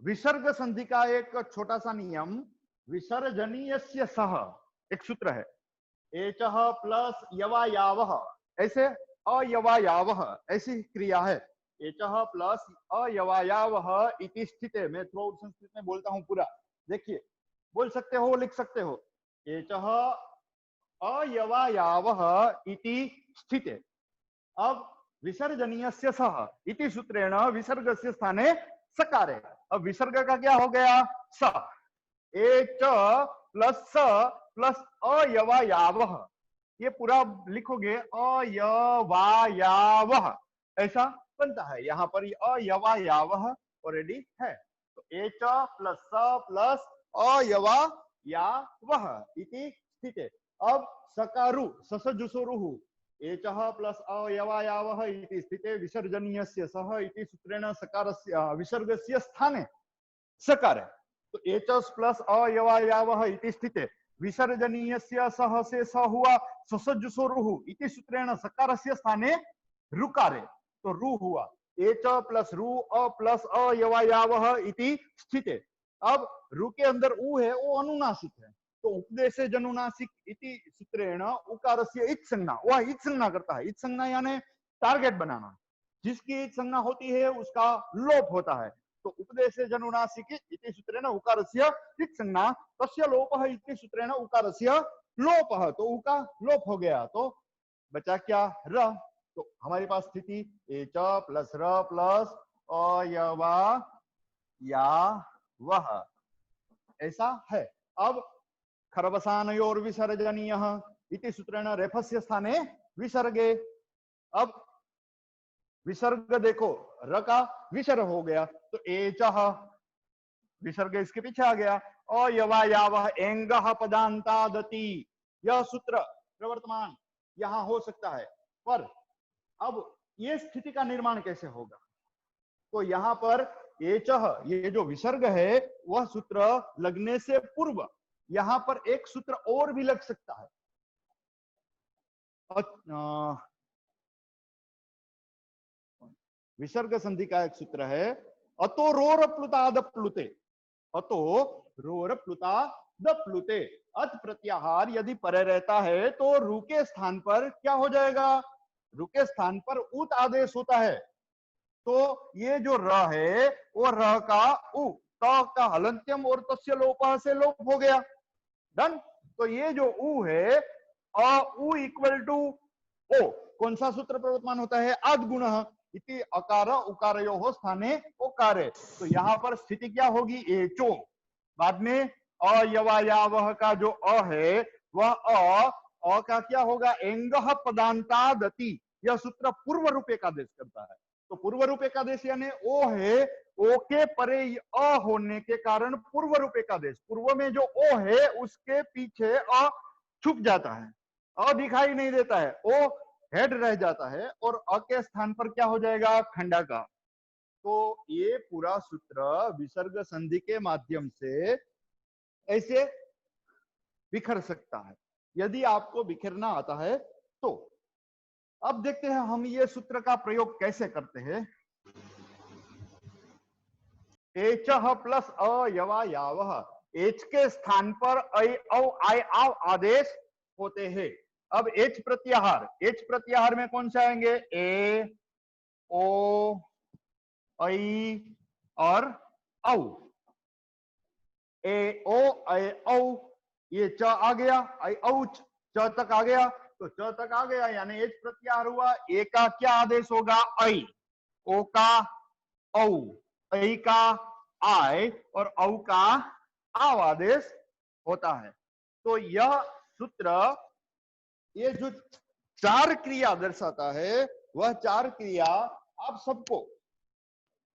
विसर्ग संधि का एक छोटा सा नियम, विसर्जनीयस्य सह, एक सूत्र है, एचः प्लस यवा यावः, ऐसे अयवायावः, ऐसी क्रिया है। एचः प्लस अयवायावः इति स्थिते, मैं थ्रू आउट संस्कृत में बोलता हूं पूरा, देखिए, बोल सकते हो, लिख सकते हो। एचः अयवायावः इति स्थिते। अब विसर्जनीयस्य सह इति सूत्रेण विसर्गस्य स्थाने सकार है। अब विसर्ग का क्या हो गया? स। एच प्लस स प्लस अयवायावः, ये पूरा लिखोगे अयवायावः, ऐसा बनता है। यहां पर अयवायावः ऑलरेडी है, तो एच प्लस स प्लस अयवायावः इति स्थिते। अब सकारु ससजुसोरुः एचः प्लस अयवायावः इति स्थिते विसर्जनीयस्य सह इति सूत्रेण सकारस्य विसर्गस्य स्थाने सकार है। तो एचस प्लस अयवायावः इति स्थिते विसर्जनीयस्य सह से स हुआ ससजुसोरुः इति सूत्रेण सकारस्य स्थाने रुकारे, तो रु हुआ। एच प्लस रु अ प्लस अयवायावः इति स्थिते। अब रु के अंदर उ है, वो अनुनासिक है, तो उपदेशे जनुनासिक इति सूत्रेण उकारस्य इच संज्ञा, वह इच संज्ञा करता है। इच संज्ञा यानी टारगेट बनाना, जिसकी इच संज्ञा होती है उसका लोप होता है। तो उपदेशे जनुनासिक इति सूत्रेण उकारस्य इच संज्ञा, तस्य लोपः इति सूत्रेण उकारस्य लोपः, तो उ का लोप हो गया, तो बचा क्या? र। तो हमारे पास स्थिति एच प्लस र प्लस अयवा या वह, ऐसा है। अब खरवसानयोर विसर्जनीयः इति सूत्रेण रेफस्य स्थाने विसर्गे। अब विसर्ग देखो, र का विसर्ग हो गया, तो एचः विसर्ग इसके पीछे आ गया। अयवायावः एंगः पदान्तादति, यह सूत्र प्रवर्तमान यहां हो सकता है, पर अब ये स्थिति का निर्माण कैसे होगा? तो यहां पर एचः, ये जो विसर्ग है वह सूत्र लगने से पूर्व यहां पर एक सूत्र और भी लग सकता है। विसर्ग संधि का एक सूत्र है, अतो रोर प्लुताद प्लुते, अतो रोर प्लुताद प्लुते। अत प्रत्याहार यदि परे रहता है तो रु के स्थान पर क्या हो जाएगा? रु के स्थान पर उत आदेश होता है, तो ये जो र है वो र का उ, त का हलंत्यम और तस्य लोपः से लोप हो गया। डन। तो ये जो उ है, अ उ इक्वल टू ओ, कौन सा सूत्र प्रवर्तमान होता है? आद्गुणः इति अकार उकारयोः स्थाने ओकारे। तो यहां पर स्थिति क्या होगी? एचो, बाद में अयवायावः का जो अ है वह अ का क्या होगा? एंगः पदान्तादति, यह सूत्र पूर्व रूप एकादेश करता है। तो पूर्व रूप एकादेश यानी ओ है, ओ के परे अ होने के कारण पूर्व रूप एकादेश, पूर्व में जो ओ है उसके पीछे अ छुप जाता है, अ दिखाई नहीं देता है, ओ हेड रह जाता है और अ के स्थान पर क्या हो जाएगा, खंडाकार। तो ये पूरा सूत्र विसर्ग संधि के माध्यम से ऐसे बिखर सकता है, यदि आपको बिखरना आता है तो। अब देखते हैं हम ये सूत्र का प्रयोग कैसे करते हैं। एच प्लस अ यवा यावह, एच के स्थान पर ऐ औ आय आव आदेश होते हैं। अब एच प्रत्याहार, एच प्रत्याहार में कौन से आएंगे, ए ओ ऐ और औ। ए ओ ऐ औ, ये च आ गया, ऐ औ च तक आ गया, तो च तक आ गया यानी एच प्रत्याहार हुआ। ए का क्या आदेश होगा, ऐ, ओ का औ, ऐ का आय और औ का आव आदेश होता है। तो यह सूत्र ये जो चार क्रिया दर्शाता है, वह चार क्रिया आप सबको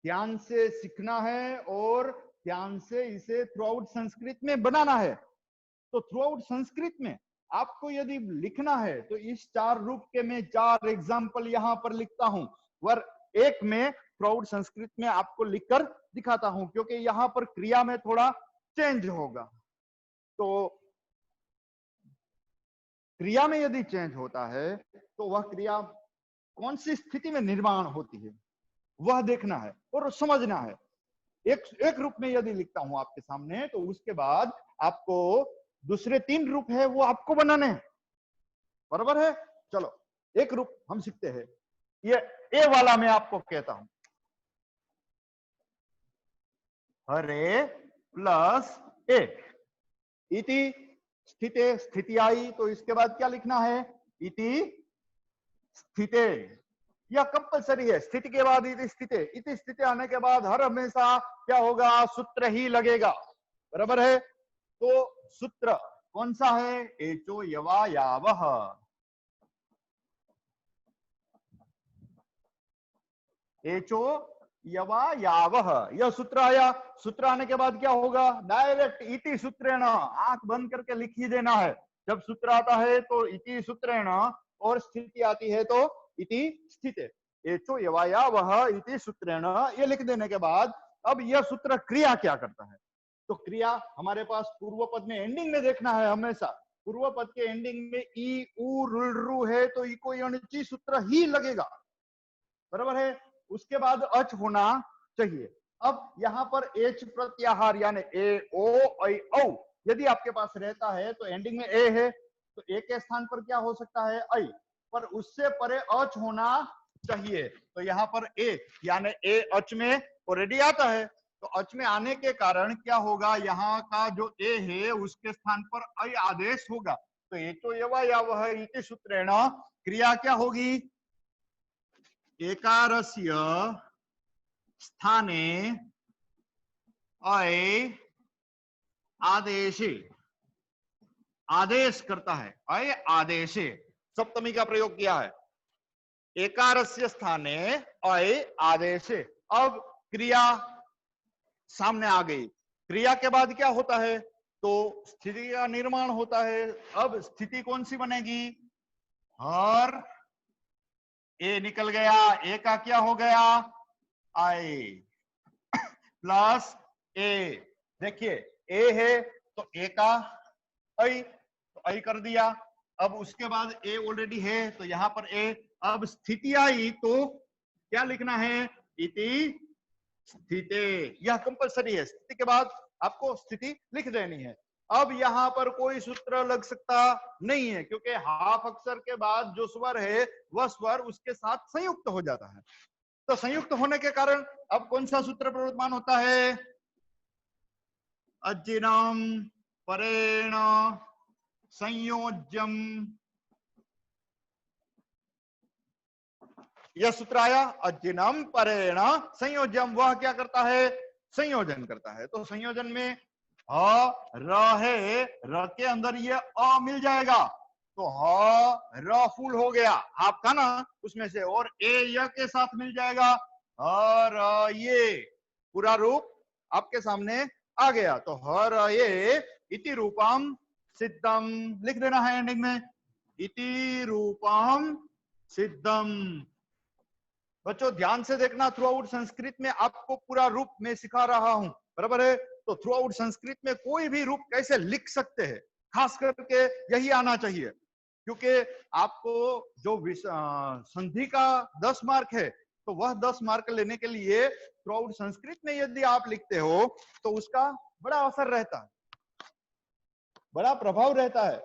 ध्यान से सीखना है और ध्यान से इसे थ्रू आउट संस्कृत में बनाना है। तो थ्रू आउट संस्कृत में आपको यदि लिखना है तो इस चार रूप के मैं चार एग्जाम्पल यहां पर लिखता हूं, वर एक में थ्रू आउट संस्कृत में आपको लिखकर दिखाता हूं, क्योंकि यहां पर क्रिया में थोड़ा चेंज होगा। तो क्रिया में यदि चेंज होता है तो वह क्रिया कौन सी स्थिति में निर्माण होती है वह देखना है और समझना है। एक एक रूप में यदि लिखता हूं आपके सामने, तो उसके बाद आपको दूसरे तीन रूप है वो आपको बनाने हैं, बराबर है। चलो एक रूप हम सीखते हैं, ये ए वाला मैं आपको कहता हूं, हरे प्लस ए इति स्थिते, स्थिति आई तो इसके बाद क्या लिखना है, इति स्थिते। यह कंपलसरी है, स्थिति के बाद इति स्थिते, इति स्थिति आने के बाद हर हमेशा क्या होगा, सूत्र ही लगेगा, बराबर है। तो सूत्र कौन सा है, एचो यवा यावह, एचो यवा यावह, यह सूत्र आया। सूत्र आने के बाद क्या होगा, डायरेक्ट इति सूत्रेण, आंख बंद करके लिख ही देना है। जब सूत्र आता है तो इति सूत्रेण और स्थिति आती है तो इति स्थिते, एचो यवा यावह इति सूत्रेण, ये लिख देने के बाद अब यह सूत्र क्रिया क्या करता है। तो क्रिया हमारे पास पूर्व पद में एंडिंग में देखना है, हमेशा पूर्व पद के एंडिंग में ई उ रुल रु है तो ई को यणचि सूत्र ही लगेगा, बराबर है। उसके बाद अच होना चाहिए। अब यहाँ पर एच प्रत्याहार यानी ए ओ ऐ औ यदि आपके पास रहता है तो एंडिंग में ए है, तो ए के स्थान पर क्या हो सकता है, ऐ, पर उससे परे अच होना चाहिए। तो यहाँ पर ए यानी ए अच में ऑलरेडी आता है, तो अच में आने के कारण क्या होगा, यहाँ का जो ए है उसके स्थान पर ऐ आदेश होगा। तो ए तो यवा यावह इति सूत्रेण क्रिया क्या होगी, एकारस्य स्थाने ऐ आदेशे, आदेश करता है, ऐ आदेशे सप्तमी का प्रयोग किया है, एकारस्य स्थाने ऐ आदेशे। अब क्रिया सामने आ गई, क्रिया के बाद क्या होता है, तो स्थिति का निर्माण होता है। अब स्थिति कौन सी बनेगी, हर ए निकल गया, ए का क्या हो गया, आई प्लस ए, देखिए ए है तो ए का ऐ, तो ऐ कर दिया। अब उसके बाद ए ऑलरेडी है तो यहां पर ए, अब स्थिति आई तो क्या लिखना है, इति स्थिते, यह कंपलसरी है, स्थिति के बाद आपको स्थिति लिख देनी है। अब यहां पर कोई सूत्र लग सकता नहीं है, क्योंकि हाफ अक्षर के बाद जो स्वर है वह स्वर उसके साथ संयुक्त हो जाता है। तो संयुक्त होने के कारण अब कौन सा सूत्र प्रवर्तमान होता है, अज्जिनम परेण संयोज्यम, यह सूत्र आया, अज्जिनम परेण संयोज्यम, वह क्या करता है, संयोजन करता है। तो संयोजन में र है, र के अंदर ये अ मिल जाएगा, तो ह र फूल हो गया आपका ना उसमें से, और ए य के साथ मिल जाएगा, र ये पूरा रूप आपके सामने आ गया। तो ह र ये इति रूपम सिद्धम लिख देना है एंडिंग में, इति रूपम सिद्धम। बच्चों ध्यान से देखना, थ्रू आउट संस्कृत में आपको पूरा रूप में सिखा रहा हूं, बराबर है। तो थ्रू आउट संस्कृत में कोई भी रूप कैसे लिख सकते हैं, खास करके यही आना चाहिए, क्योंकि आपको जो संधि का 10 मार्क है, तो वह 10 मार्क लेने के लिए थ्रू आउट संस्कृत में यदि आप लिखते हो तो उसका बड़ा असर रहता है, बड़ा प्रभाव रहता है,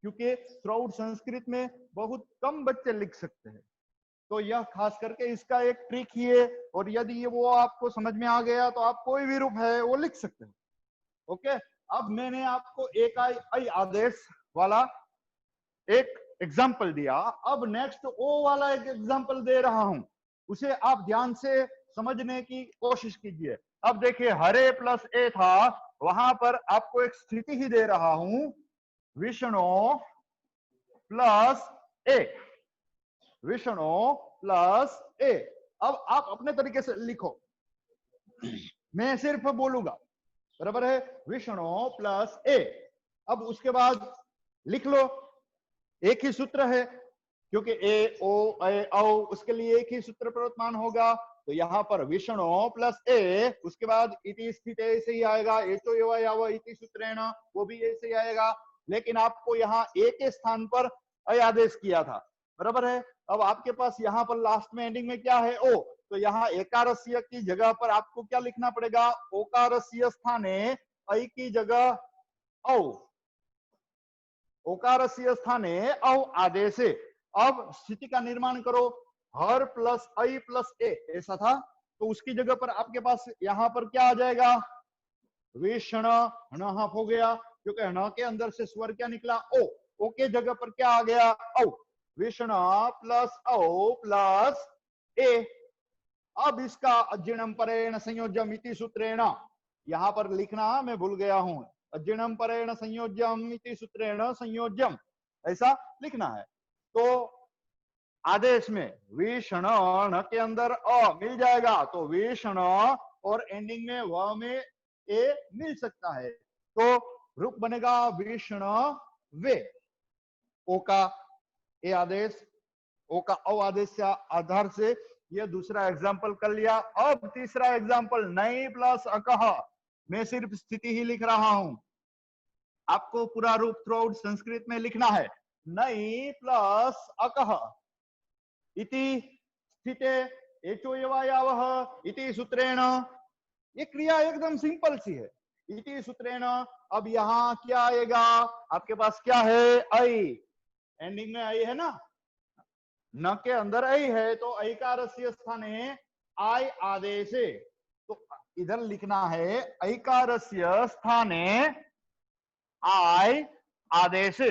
क्योंकि थ्रू आउट संस्कृत में बहुत कम बच्चे लिख सकते हैं। तो यह खास करके इसका एक ट्रिक ही है, और यदि ये वो आपको समझ में आ गया तो आप कोई भी रूप है वो लिख सकते हैं। ओके, अब मैंने आपको एक आई आदेश वाला एक एग्जाम्पल दिया, अब नेक्स्ट ओ वाला एक एग्जाम्पल दे रहा हूं, उसे आप ध्यान से समझने की कोशिश कीजिए। अब देखिए हरे प्लस ए था, वहां पर आपको एक स्थिति ही दे रहा हूं, विष्णु प्लस ए, विष्णु प्लस ए। अब आप अपने तरीके से लिखो, मैं सिर्फ बोलूंगा, बराबर है, विष्णु प्लस ए। अब उसके बाद लिख लो, एक ही सूत्र है, क्योंकि ए ओ ए औ उसके लिए एक ही सूत्र प्रवर्तमान होगा। तो यहाँ पर विष्णु प्लस ए, उसके बाद इति स्थित ऐसे ही आएगा, एचो एवा याव इति सूत्रेण, वो भी ऐसे ही आएगा, लेकिन आपको यहाँ ए के स्थान पर अय आदेश किया था, बराबर है। अब आपके पास यहाँ पर लास्ट में एंडिंग में क्या है, ओ, तो यहाँ एकारस्य की जगह पर आपको क्या लिखना पड़ेगा, ओकारस्य स्थाने अय की जगह औ, ओकारस्य स्थाने औ आदेशे। अब स्थिति का निर्माण करो, हर प्लस आई प्लस ए ऐसा था, तो उसकी जगह पर आपके पास यहाँ पर क्या आ जाएगा, विष्ण, न हाफ हो गया, क्योंकि न के अंदर से स्वर क्या निकला, ओ के जगह पर क्या आ गया, औ, विष्ण प्लस औ प्लस ए। अब इसका अज्जिणम परेण संयोज्यम इति सूत्रेण, यहां पर लिखना मैं भूल गया हूं, अज्जिणम परेण संयोज्यम इति सूत्रेण संयोज्यम, ऐसा लिखना है। तो आदेश में विष्ण न के अंदर अ मिल जाएगा, तो विष्ण, और एंडिंग में व में ए मिल सकता है, तो रूप बनेगा विष्ण वे। ओ का ए आदेश, ओ का औ आदेश से आधार से ये दूसरा एग्जाम्पल कर लिया। अब तीसरा एग्जाम्पल, नई प्लस अकह, मैं सिर्फ स्थिति ही लिख रहा हूं, आपको पूरा रूप थ्रू आउट संस्कृत में लिखना है, नई प्लस अकह इति स्थिते एचो एवा यावः इति सूत्रेण। ये क्रिया एकदम सिंपल सी है, इति सूत्रेण। अब यहाँ क्या आएगा, आपके पास क्या है, ऐ, एंडिंग में ऐ है ना, न के अंदर ऐ है, तो ऐकारस्य स्थाने आय आदेशे, तो इधर लिखना है ऐकारस्य स्थाने आय आदेशे।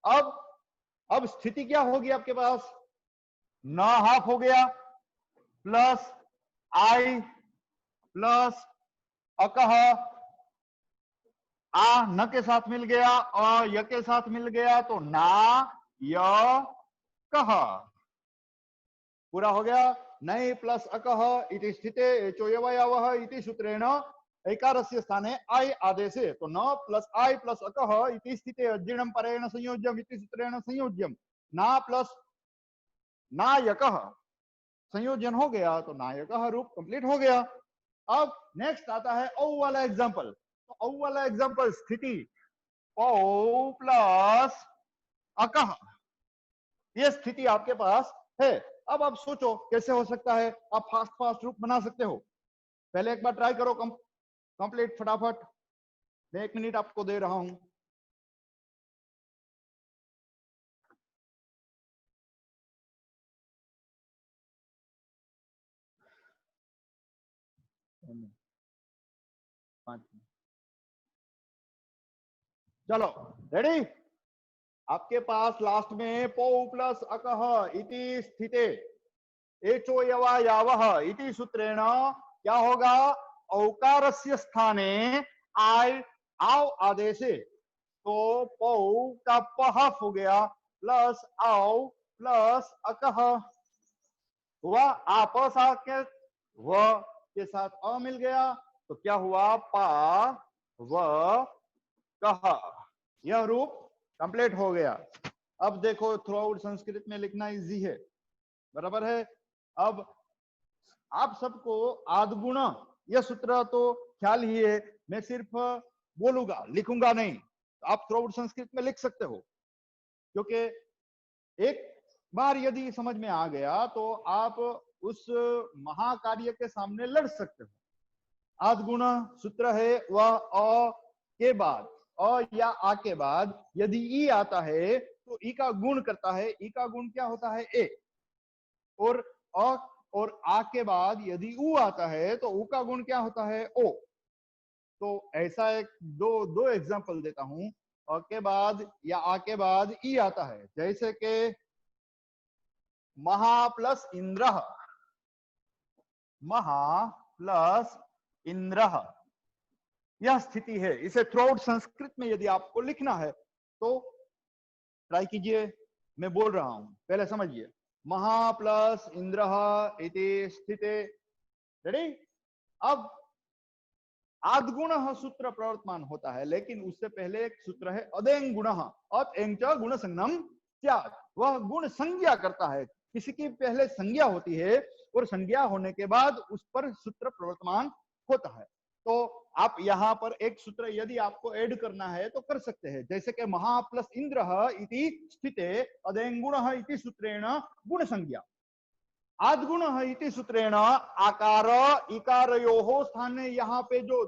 अब स्थिति क्या होगी आपके पास, न हाफ हो गया, प्लस आई प्लस अकह, आ न के साथ मिल गया और य के साथ मिल गया, तो ना य कह, पूरा हो गया। नई प्लस अकह इति स्थिते एचो एव यावः इति सूत्रेण ऐकारस्य स्थाने आय आदेशे, तो न प्लस आई प्लस अकह इति स्थिते अज्जिणम परेण संयोज्यम इति सूत्रेण संयोज्यम, ना प्लस नायकः संयोजन हो गया, तो नायकः रूप कंप्लीट हो गया। अब नेक्स्ट आता है औ वाला एग्जांपल, तो औ वाला एग्जांपल स्थिति औ प्लस अकह, ये स्थिति आपके पास है। अब आप सोचो कैसे हो सकता है, आप फास्ट फास्ट रूप बना सकते हो, पहले एक बार ट्राई करो कंप्लीट फटाफट, मैं 1 मिनट आपको दे रहा हूं। चलो रेडी, आपके पास लास्ट में पौ प्लस अकह इति स्थिते एचो यवा यावः इति सूत्रेण क्या होगा, औकारस्य स्थाने आय आव आदेशे, तो पौ का पहफ हो गया, प्लस आव प्लस अकह हुआ, आपसा के व के साथ अ मिल गया, तो क्या हुआ, पा व कह, यह रूप कंप्लीट हो गया। अब देखो थ्रू आउट संस्कृत में लिखना इजी है, बराबर है। अब आप सबको आदगुण यह सूत्र तो ख्याल ही है, मैं सिर्फ बोलूंगा लिखूंगा नहीं। आप थ्रू आउट संस्कृत में लिख सकते हो, क्योंकि एक बार यदि समझ में आ गया तो आप उस महाकार्य के सामने लड़ सकते हो। आदगुण सूत्र है वह अ के बाद, अ या आ के बाद यदि ई आता है तो ई का गुण करता है। ई का गुण क्या होता है? ए। और अ और आ के बाद यदि उ आता है तो उ का गुण क्या होता है? ओ। तो ऐसा एक दो एग्जांपल देता हूं। अ के बाद या आ के बाद ई आता है, जैसे कि महा प्लस इंद्र, महा प्लस इंद्र, यह स्थिति है। इसे थ्रू आउट संस्कृत में यदि आपको लिखना है तो ट्राई कीजिए, मैं बोल रहा हूं, पहले समझिए। महा प्लस इंद्र इति स्थिते, रेडी? अब आद्गुण सूत्र प्रवर्तमान होता है, लेकिन उससे पहले एक सूत्र है अदेंग गुण, अत एंग च गुण संज्ञम स्यात्। वह गुण संज्ञा करता है, किसी की पहले संज्ञा होती है और संज्ञा होने के बाद उस पर सूत्र प्रवर्तमान होता है। तो आप यहाँ पर एक सूत्र यदि आपको ऐड करना है तो कर सकते हैं, जैसे कि महा प्लस इंद्र इति स्थिते अदेंग गुण इति सूत्रेण गुण संज्ञा। आद्गुण इति सूत्रेण आकार इकारयोः स्थाने, यहाँ पे जो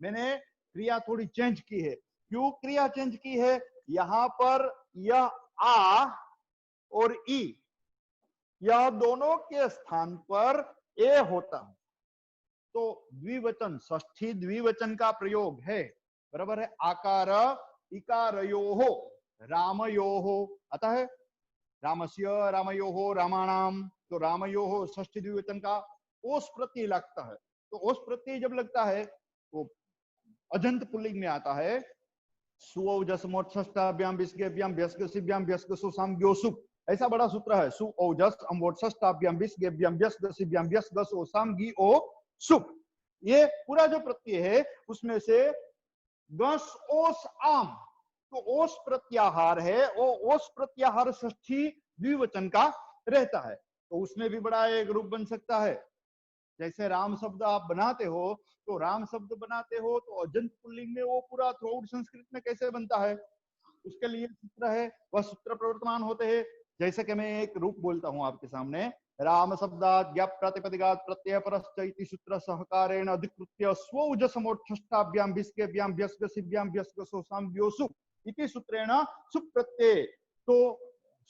मैंने क्रिया थोड़ी चेंज की है। क्यों क्रिया चेंज की है? यहाँ पर यह आ और ई, यह दोनों के स्थान पर ए होता है, तो द्विवचन, षष्ठी द्विवचन का प्रयोग है, बराबर है। आकार इकारयोः रामयोः, अतः रामस्य रामयोः रामाणाम, तो रामयोः षष्ठी द्विवचन का ओस प्रत्यय लगता है। तो ओस प्रत्यय जब लगता है तो अजंत पुल्लिंग में आता है। सुओजस मोक्षष्टाभ्याम विस्गेभ्याम व्यस्गसिभ्याम व्यस्गसोसाम व्योसुप, ऐसा बड़ा सूत्र है। सुओजस अमोक्षष्टाभ्याम विस्गेभ्याम व्यस्गसिभ्याम व्यस्गसोसाम गी ओ सुप। ये पूरा जो प्रत्यय है उसमें से गस ओस आम, तो ओस प्रत्याहार है, वो ओस प्रत्याहार षष्ठी द्विवचन का रहता है, तो उसमें भी बड़ा एक रूप बन सकता है। जैसे राम शब्द आप बनाते हो, तो राम शब्द बनाते हो तो अजंत पुल्लिंग में वो पूरा थ्रू आउट संस्कृत में कैसे बनता है, उसके लिए सूत्र है, वह सूत्र प्रवर्तमान होते हैं। जैसे कि मैं एक रूप बोलता हूं आपके सामने, राम शब्दात् ज्ञाप प्रातिपदिकात् प्रत्यय परश्च इति सूत्र सहकारेण अधिकृत्य स्वौजसमोक्षष्टाभ्याम विस्केभ्याम व्यस्गसिभ्याम व्यस्गसोसाम व्योसु इति सूत्रेण सुप्रत्यय। तो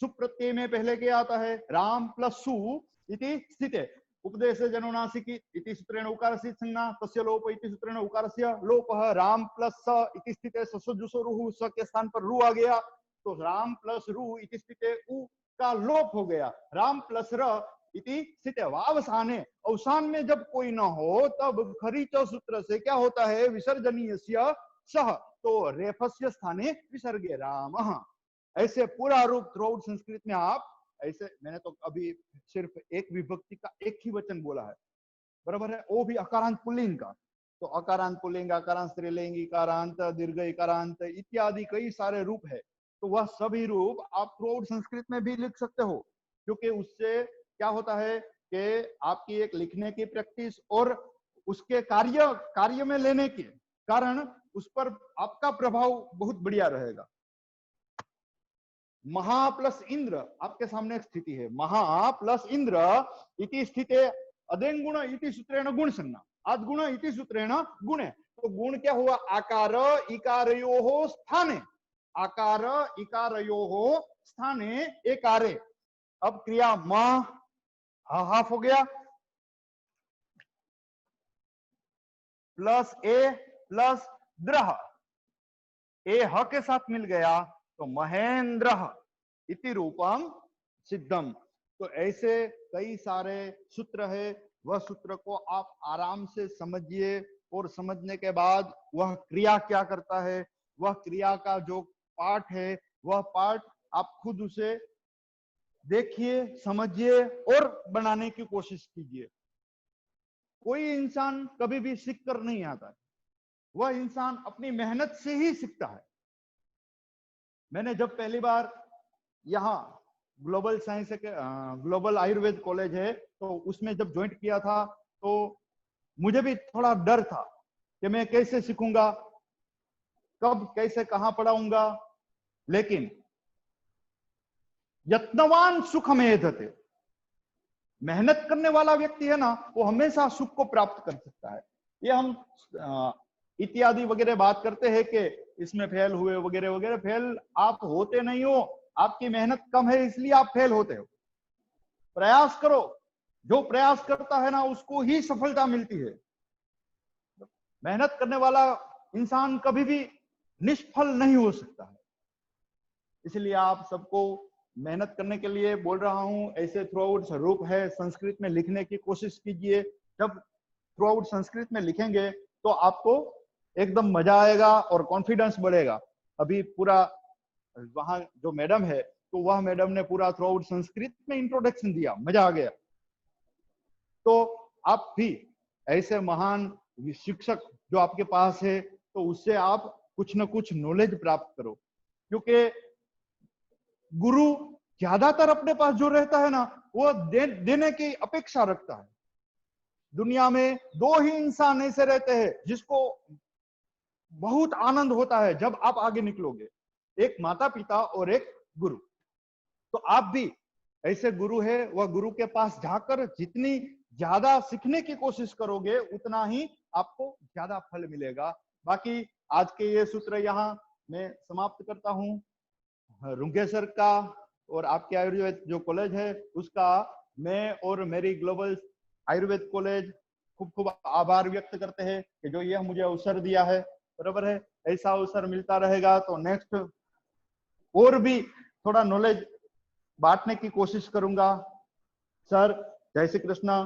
सुप्रत्यय में पहले क्या आता है? राम प्लस सु इति स्थिते उपदेश जनोनासिकी इति सूत्रेण उकारस्य संज्ञा, तस्य लोप इति सूत्रेण उकारस्य लोपः। राम प्लस स इति स्थिते ससुजुसो रुः, स के स्थान पर रू आ गया, तो राम प्लस रू इति स्थिते उ का लोप हो गया। राम प्लस र इति स्थिते वावसाने, अवसान में जब कोई ना हो तब खरीच सूत्र से क्या होता है? विसर्जनीयस्य सह, तो रेफस्य स्थाने विसर्गे रामः। ऐसे पूरा रूप थ्रू आउट संस्कृत में आप ऐसे, मैंने तो अभी सिर्फ एक विभक्ति का एक ही वचन बोला है, बराबर है, वो भी अकारांत पुल्लिंग का। तो अकारांत पुल्लिंग, अकारांत स्त्रीलिंग, इकारांत दीर्घ, इकारांत इत्यादि कई सारे रूप है, तो वह सभी रूप आप थ्रू आउट संस्कृत में भी लिख सकते हो, क्योंकि उससे क्या होता है कि आपकी एक लिखने की प्रैक्टिस और उसके कार्य में लेने के कारण उस पर आपका प्रभाव बहुत बढ़िया रहेगा। महा प्लस इंद्र आपके सामने एक स्थिति है, महा प्लस इंद्र इति स्थिते अदेंग गुण इति सूत्रेण गुण संज्ञा, आद्गुण इति सूत्रेण गुणे। तो गुण क्या हुआ? आकार इकारयोः स्थाने, आकार इकारयोः स्थाने एकारे। अब क्रिया म हाफ हो गया, प्लस ए प्लस द्रह, ए ह के साथ मिल गया तो महेंद्र इति रूपम सिद्धम। तो ऐसे कई सारे सूत्र है, वह सूत्र को आप आराम से समझिए और समझने के बाद वह क्रिया क्या करता है, वह क्रिया का जो पार्ट है वह पार्ट आप खुद उसे देखिए, समझिए और बनाने की कोशिश कीजिए। कोई इंसान कभी भी सीख कर नहीं आता है, वह इंसान अपनी मेहनत से ही सीखता है। मैंने जब पहली बार यहाँ global science global Ayurveda college है तो उसमें जब ज्वाइन किया था तो मुझे भी थोड़ा डर था कि मैं कैसे सीखूंगा, कब कैसे कहां पढ़ाऊंगा, लेकिन यत्नवान सुख मेधते, मेहनत करने वाला व्यक्ति है ना वो हमेशा सुख को प्राप्त कर सकता है। ये हम इत्यादि वगैरह बात करते हैं कि इसमें फेल हुए वगैरह वगैरह, फेल आप होते नहीं हो, आपकी मेहनत कम है इसलिए आप फेल होते हो। प्रयास करो, जो प्रयास करता है ना उसको ही सफलता मिलती है। मेहनत करने वाला इंसान कभी भी निष्फल नहीं हो सकता है। इसलिए आप सबको मेहनत करने के लिए बोल रहा हूं। ऐसे थ्रू आउट स्वरूप है, संस्कृत में लिखने की कोशिश कीजिए। जब थ्रू आउट संस्कृत में लिखेंगे तो आपको एकदम मजा आएगा और कॉन्फिडेंस बढ़ेगा। अभी पूरा वहां जो मैडम है तो वह मैडम ने पूरा थ्रू आउट संस्कृत में इंट्रोडक्शन दिया, मजा आ गया। तो आप भी ऐसे महान शिक्षक जो आपके पास है तो उससे आप कुछ ना कुछ नॉलेज प्राप्त करो, क्योंकि गुरु ज्यादातर अपने पास जो रहता है ना वो देने की अपेक्षा रखता है। दुनिया में दो ही इंसान ऐसे रहते हैं जिसको बहुत आनंद होता है जब आप आगे निकलोगे, एक माता पिता और एक गुरु। तो आप भी ऐसे गुरु है, वह गुरु के पास जाकर जितनी ज्यादा सीखने की कोशिश करोगे उतना ही आपको ज्यादा फल मिलेगा। बाकी आज के ये सूत्र यहाँ मैं समाप्त करता हूँ। रुंगेसर का और आपके आयुर्वेद जो कॉलेज है उसका मैं और मेरी ग्लोबल आयुर्वेद कॉलेज खूब खूब आभार व्यक्त करते हैं कि जो यह मुझे अवसर दिया है। बराबर है, ऐसा अवसर मिलता रहेगा तो नेक्स्ट और भी थोड़ा नॉलेज बांटने की कोशिश करूंगा। सर जय Shri Krishna.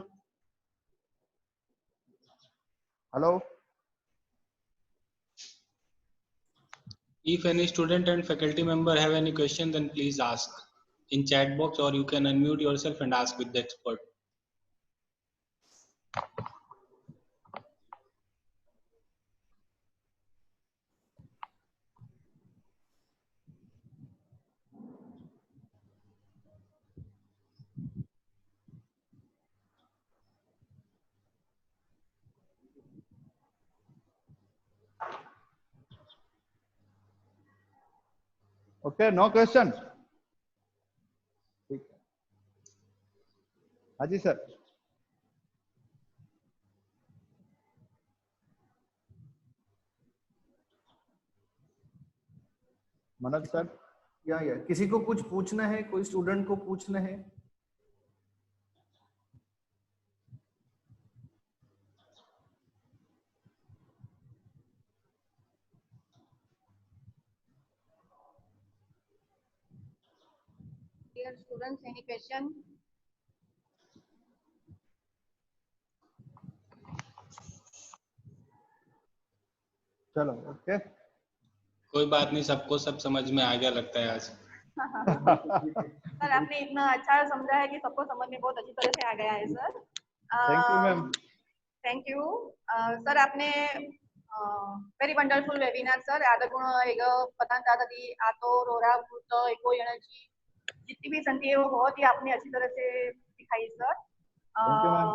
Hello. If any student and faculty member have any question, then please ask in chat box, or you can unmute yourself and ask with the expert. Okay, no question. ठीक है, हाँ जी सर। मनोज सर। या किसी को कुछ पूछना है, कोई स्टूडेंट को पूछना है? Dear students, any question? चलो ओके। कोई बात नहीं, सबको सब समझ में आ गया लगता है आज। सर आपने इतना अच्छा समझा है कि सबको समझ में बहुत अच्छी तरह से आ गया है sir. Thank you ma'am. Thank you sir. आपने वेरी वंडरफुल वेबिनार सर. आदगुण ಈಗ पतंतादी आतो रोरा भूत एको एनर्जी जितनी भी संति है वो बहुत ही आपने अच्छी तरह से सिखाई सर। Thank you ma'am.